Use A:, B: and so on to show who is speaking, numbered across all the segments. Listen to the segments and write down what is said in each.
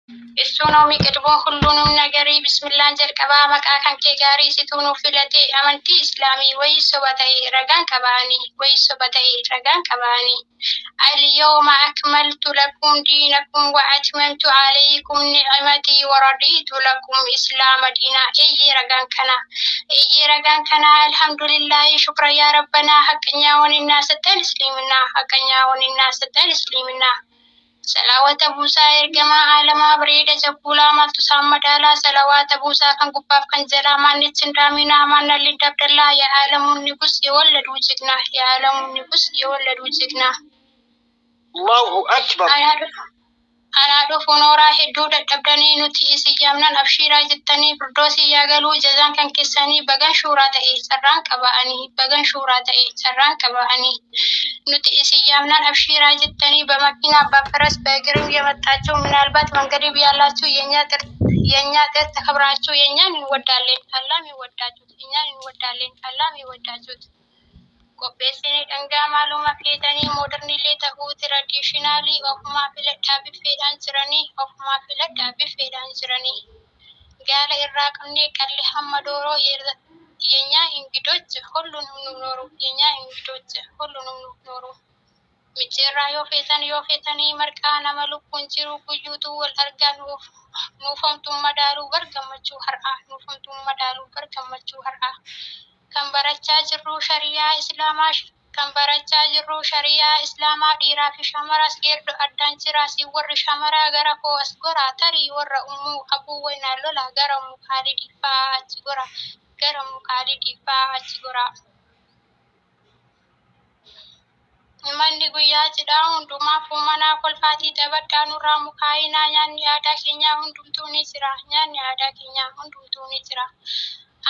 A: Issuunomi qedboo hulluunum nagarii bismillaan jalqabaa maqaa kan kee gaarii situunuu filatee amantii islaamii wayii soba ta'e ragaan qabaanii. اليوم أكملت لكم دينكم وأتممت عليكم نعمتي ورضيت لكم إسلام دينا. أي رجان كنا الحمد لله شكرا يا ربنا حقنا ونالناس تسليمنا حقنا ونالناس تسليمنا. صلوات بوسا إرجما عالما بريدة جبولا ما تسمى دالا صلوات بوسا كان قباب كان جلا ما نتسندامنا ما نلين الله يا عالم النفس يولد وجدنا يا عالم النفس يولد وجدنا.
B: الله أكبر.
A: أنا أدوف نورا هدود التبداني نتيسي جامنا أبشيرا جتني بردوسي ياغلو جزان كان كساني بغان شورا تأي سران كبااني نتيسي جامنا أبشيرا جتني بمكينا بفرس بغرم يمتاچو من البات من قريب يالاتو ينياتر تخبراتو ينيان ودالين الله مي وداجوت Qopheessanii dhangaa maaluma feetanii moodernillee ta'uu tradishinaali ofumaa filadhaa biffeedhaan jiranii. Gaala irraa qabnee qalli hamma dooroo የኛ እንግዶች ሁሉንም ኖሩ ሚጨራ ዮፌተኒ መርቃና መሉኩን ጅሩ ጉዩቱ ወልአርጋ ኑፈምቱም መዳሉ በርገመቹ ሀርአ kan barachaa jirru shariyaa islaamaa dhiiraa fi shamaras geerdo addaan jiraasi warri shamaraa gara koo as gora tarii warra ummuu abuu waynaa lola gara mukaalidifaa achi gora. Manni guyyaa cidhaa hundumaafuu mana kolfaatii taphadhaa nurraa mukaayinaa nyaanni aadaa keenyaa hundumtuu ni jira.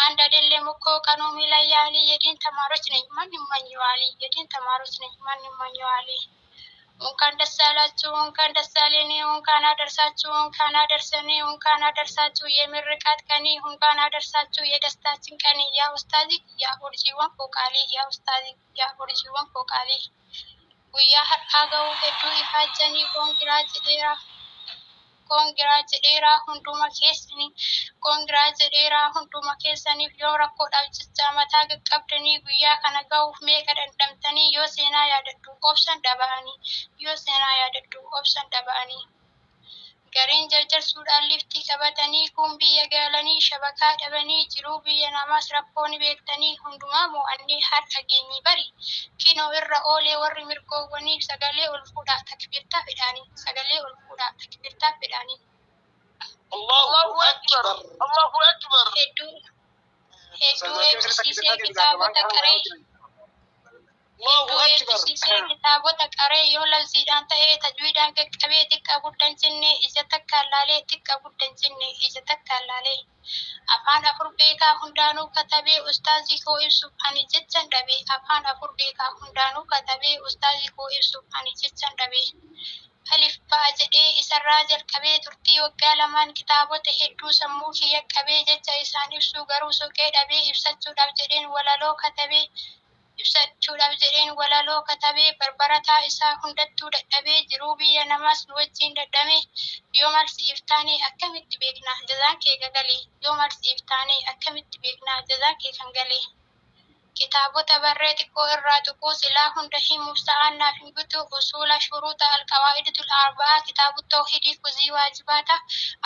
A: አንድ አይደለም እኮ ቀኑ ሚለያሊ የዲን ተማሪዎች ነኝ ማንም ማኝዋሊ እንኳን ደስ አላችሁ እንኳን ደስ አለን እንኳን አደረሳችሁ የምርቃት ቀን እንኳን አደረሳችሁ የደስታችን ቀን ያ ኡስታዚ ያ ኦርጂዋን ፎቃሊ ጉያ ሀቃገው ሄዱ ይፋጀኒ Congrats dheeraa hunduma keessaniif yoo rakkoodhaaf jecha mataa qaqqabdanii guyyaa kana ga'uuf meeqa dandamtanii yoo seenaa yaadadhu obsan dhaba'anii. Gareen jarjarsuudhaan liftii qabatanii kun biyya galanii shabakaa dhabanii jiruu biyya namaas rakkoon beektanii hundumaa mo'annee har'a geenye bari kinoo irra oolee warri mirgoowwanii sagalee ol fuudhaa takbirtaa fedhanii.
B: Allahu Akbar.
A: Hedduu eebbisiisee kitaabota qaree yoo labsiidhaan ta'ee tajwiidhaan qaqqabee xiqqa guddan jennee ija takkaan laalee afaan afur beekaa hundaanuu katabee ustaazii koo ibsuuf ani jechan dhabee alif ba'a jedhee isarraa jalqabee turtii waggaa lamaan kitaabota hedduu sammuu kiyya qabee jecha isaan ibsuu garuu soqee dhabee ibsachuudhaaf jedheen walaloo katabee barbarataa isaa hundattuu dadhabee jiruu biyya namaas nu wajjin dadhame yoo marsiif taane akkamitti beekna jazaan kee kan galee. Kitaabota barree xiqqoo irraa tuquu silaa hunda himuuf sa'aan naaf hin guutu usula shuruuxa alqawaa'idatul arba'aa kitaabota tawhiidii kuzii waajibaata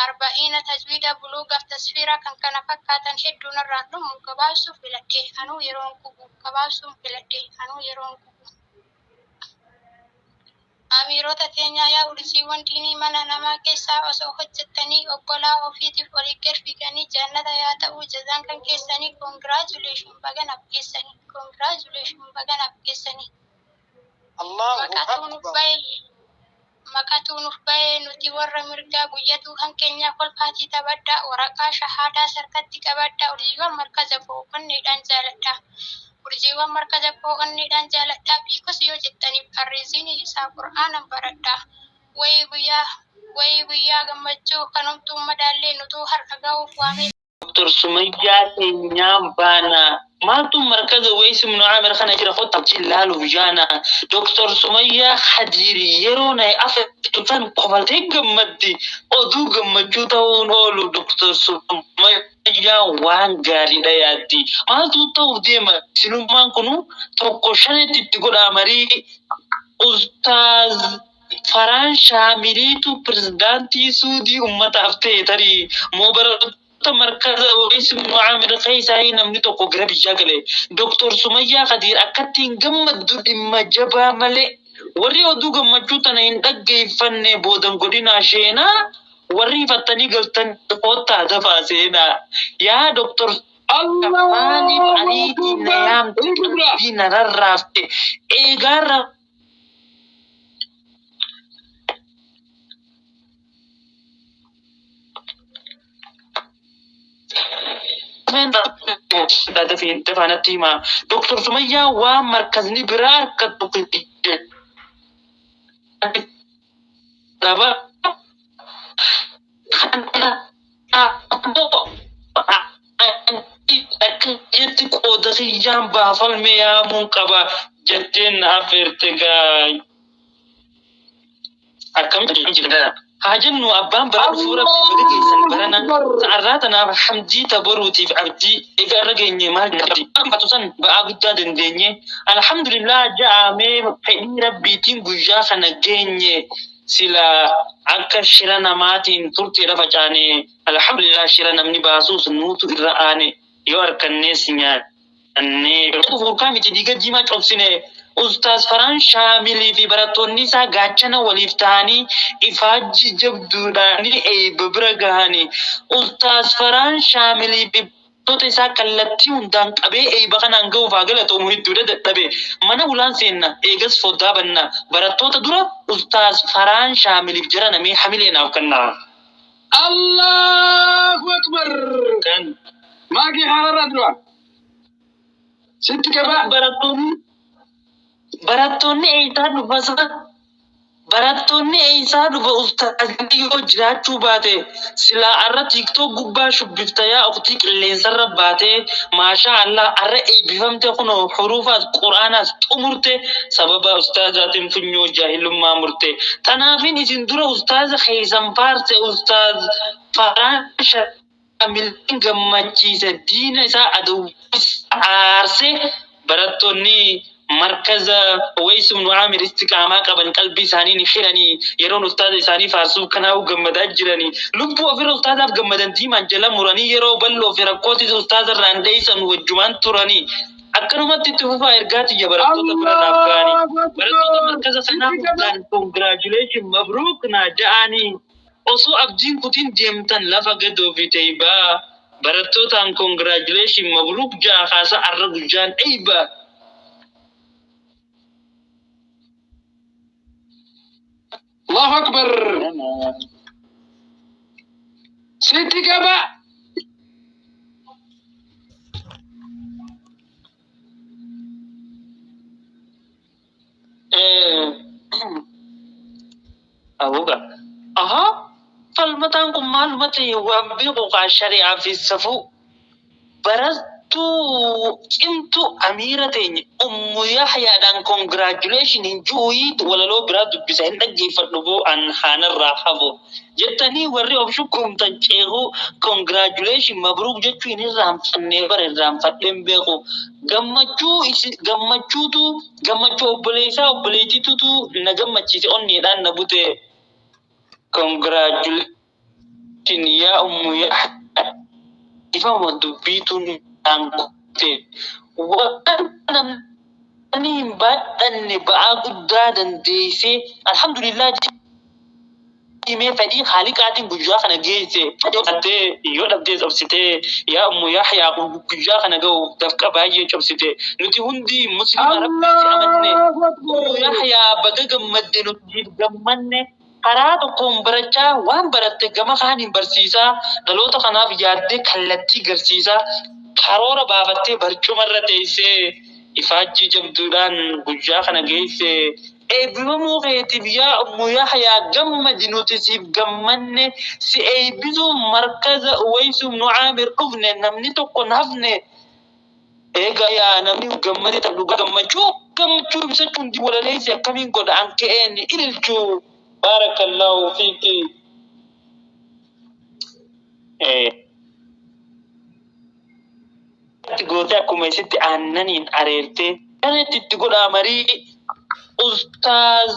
A: arba'iina tajwiida buluugaaf tasfiira kan kana fakkaatan hedduun irraa dhumu gabaabsuuf filadhe anuu yeroon gubu. Amiirota keenya yaa urjiiwwan diinii mana namaa keessaa osoo hojjettanii obbolaa ofiitiif olii gad-figanii jannata yaa ta'uu jazaan kan keessanii congratulation baganaaf keessanii. Maqatu nuuf bahee nuti warra mirgaa guyyatu kan keenya kolfaatii taphadhaa waraqaa shahaadaa sarkatti qabadhaa urjiiwwan markaza koo onneedhaan jaaladhaa biikos yoo jettaniif arriiziinii isaa qur'aanan baradhaa wayii guyyaa gammachuu kanumtuu madaallee nutuu har'a ga'uuf waamee
C: دكتور سمية نيام بانا ما توم مركز ويس من عامر خنا جرا خط جلال وجانا دكتور سمية خديري يرونا أفتن قبلتي جمدي أدو جمجوتا ونقولو دكتور سمية وان غاري داياتي ما توتو ديما سلومان كنو توقشنة تقول أمري أستاذ فران شامليتو برزدانتي سودي أمتا أفتي تري مبرد مركز ويس معامل خيسا هنا منتو قرب الشغله دكتور سمية قدير أكتين جمد إما جبا ملي وري ودو جمجوتنا إن دقي فن بودن قدنا شينا وري فتني قلتن قوتا دفا سينا يا دكتور الله عليك نيام بينا ررافت إيغار هذا في دفعنا تيما دكتور سمية ومركزني برار كتبقي دابا جتي قودخي جنبا فالميا منقبا جتين أفرتقاي أكم جدا هاجن وأبان برا فورا بيجي سنبرنا تعرضنا حمدي تبروتي في عبدي إذا رجعني ما جدي أما تصن بعبدا دندني الحمد لله جاء مي حين ربي تنجا خنجني سلا أكثر شرنا ماتين ترتي رفجاني الحمد لله شرنا مني باسوس نوتو إراني يوركني سنيا أني فوركامي تديك جيما تشوفسني أستاذ فران شاملي في براتوني سا غاچنا وليفتاني إفاج جبدوداني أي ببرغاني أستاذ فران شاملي في توتي سا كالتي هندان قبي أي بخان أنغو فاغلتو مهدودة دتبه منا ولان سينا إيغس فودابنا براتوتا دورا أستاذ فران شاملي بجرانا مي حملينا وكنا
B: الله أكبر
C: كان
B: ما كي حرارة دلوقتي ست كبا
C: barattoonni eeysaa dhufa ustaazii yoo jiraachuu baate silaa arra tiiktoo gubbaa shubbifta yaa uktii qilleensarra baate maashaa Allah arra eebbifamte kunoo xuruufaas quraanaas xumurte sababa ustaazaatiin funyoo jaahilummaa murte tanaafin isin dura ustaaza keeysan faarse ustaaz Faraan Shaamilin gammachiise diina isaa aduwwis aarse barattoonni مركز ويس من عامر استقامة قبل قلبي سانين خيراني يرون أستاذ ساني فارسو كناو جمد أجراني لبوا في أستاذ أب جمدان تيم أنجلا مراني يرو بلو في ركوتي أستاذ رانديسن والجمان تراني أكرمت تتوفى إرجاتي جبرتو تبرنا أفغاني برتو مركز سنام كان congratulation مبروك ناجاني أسو أبدين كتين ديمتن لفقدو في تيبا برتو تان congratulation مبروك جا خاصة الرجال أيبا
B: الله أكبر ست كبا
C: أوكا فالمتان معلوماتي وبيقوا الشريعة في السفو برزتو انتو أميرتين يحيى دان congratulation انجويد ولا لو براد بسين دجي فدبو عن حان الراحبو جتني وري أبشكم تنشيخو congratulation مبروك جتو إني رام فنيبر رام فتلم بيخو gammachu obboleessaa obboleettiitu na gammachiise onni dhaan na bute congratulation yaa ummu yaa ifama dubbiituun dhaanqute waan ani hin baadhanne ba'aa guddaa dandeessee alhamdulillah إيمي فدي خالقاتين بجوا خنا جيسة يو دبديس أبسطة يا أمو يحيى بجوا خنا جو دفك باجي أبسطة نتي هندي مسلم ربي أمنه أمو يحيى بقى مدة نتجيب جمنه قراتكم برجع وان برت جمع خانين برسيسا دلوت خنا في جادة خلتي جرسيسا كارورا بابته برجو مرة تيسه إفاجي جبدوران بجوا خنا جيسة eebbifamu keetiif yaa ummu Yahyaa gammadi nuti siif gammanne si eebbisu markaza Uwaysum nu Aamir dhufne namni tokko hafne eega yaa namni gammade ta'u gammachuu ibsachuun di walaleessi akkamiin godha an ka'een ilchuu barakallahu fiiki gootee akkuma isitti aannaniin areerte kanatti itti godhaa marii ustaaz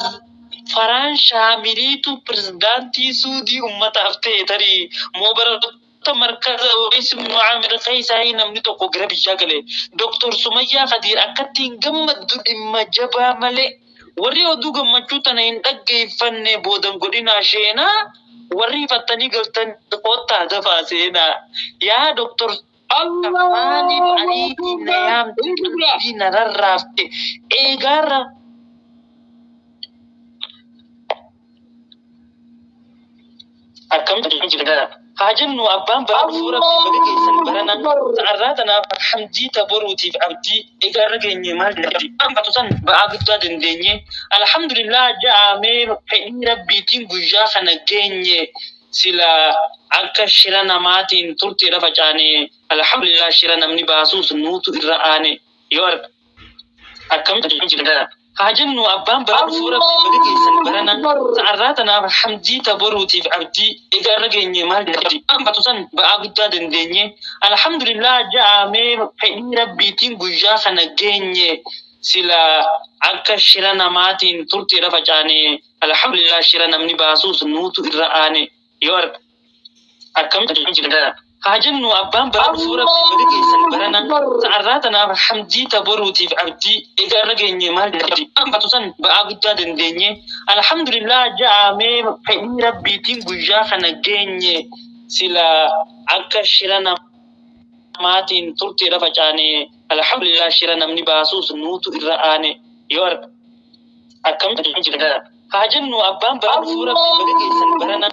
C: Faraan Shaamiliitu pirezidaantii Suudii ummataaf ta'e tarii moobaroota markaza Uwaysum nu Aamir Qeesaayii namni tokko gara biyyaa gale Dr. Sumayyaa Khadiir akkattiin gammaddu dhimma jabaa malee warri oduu gammachuu tana hin dhaggeeffanne boodan godinaa sheenaa warri fattanii galtan qoottaa dafaa seenaa yaa Dr. Maaliif aniitii na yaamte qalbii na rarraafte eegaarra akkamitti jira haajannu abbaan bara fuura baga keessan barana ta'arraa tanaaf hamdii taboruutiif abdii eegaarra geenye maal jedhati ambatu san ba'aa guddaa dandeenye alhamdulillah ja'amee fedhii rabbiitiin guyyaa kana geenye sila akka shira namaatiin turteedha facaane alhamdulillah shira namni baasuus nuutu irra aane yoo akkamitti jira haajannu abbaan bara fuura baga keessan barana ta'arraa tanaaf hamdii taboruutiif abdii eegaarra geenye maal jedhati ambatu san ba'aa guddaa dandeenye alhamdulillah ja'amee fedhii rabbiitiin guyyaa kana geenye sila akka shira namaatiin turteedha facaane alhamdulillah shira namni baasuus nuutu irra aane yoo akkamitti jira haajannu abbaan bara fuura baga keessan barana ta'arraa tanaaf hamdii taboruutiif abdii eegaarra geenye maal jedhati ambatu san ba'aa guddaa dandeenye alhamdulillah ja'amee fedhii rabbiitiin guyyaa kana geenye sila akka shira namaatiin turteedha facaane alhamdulillah shira namni baasuus nuutu irra aane yoo akkamitti jira haajannu abbaan bara fuura baga keessan barana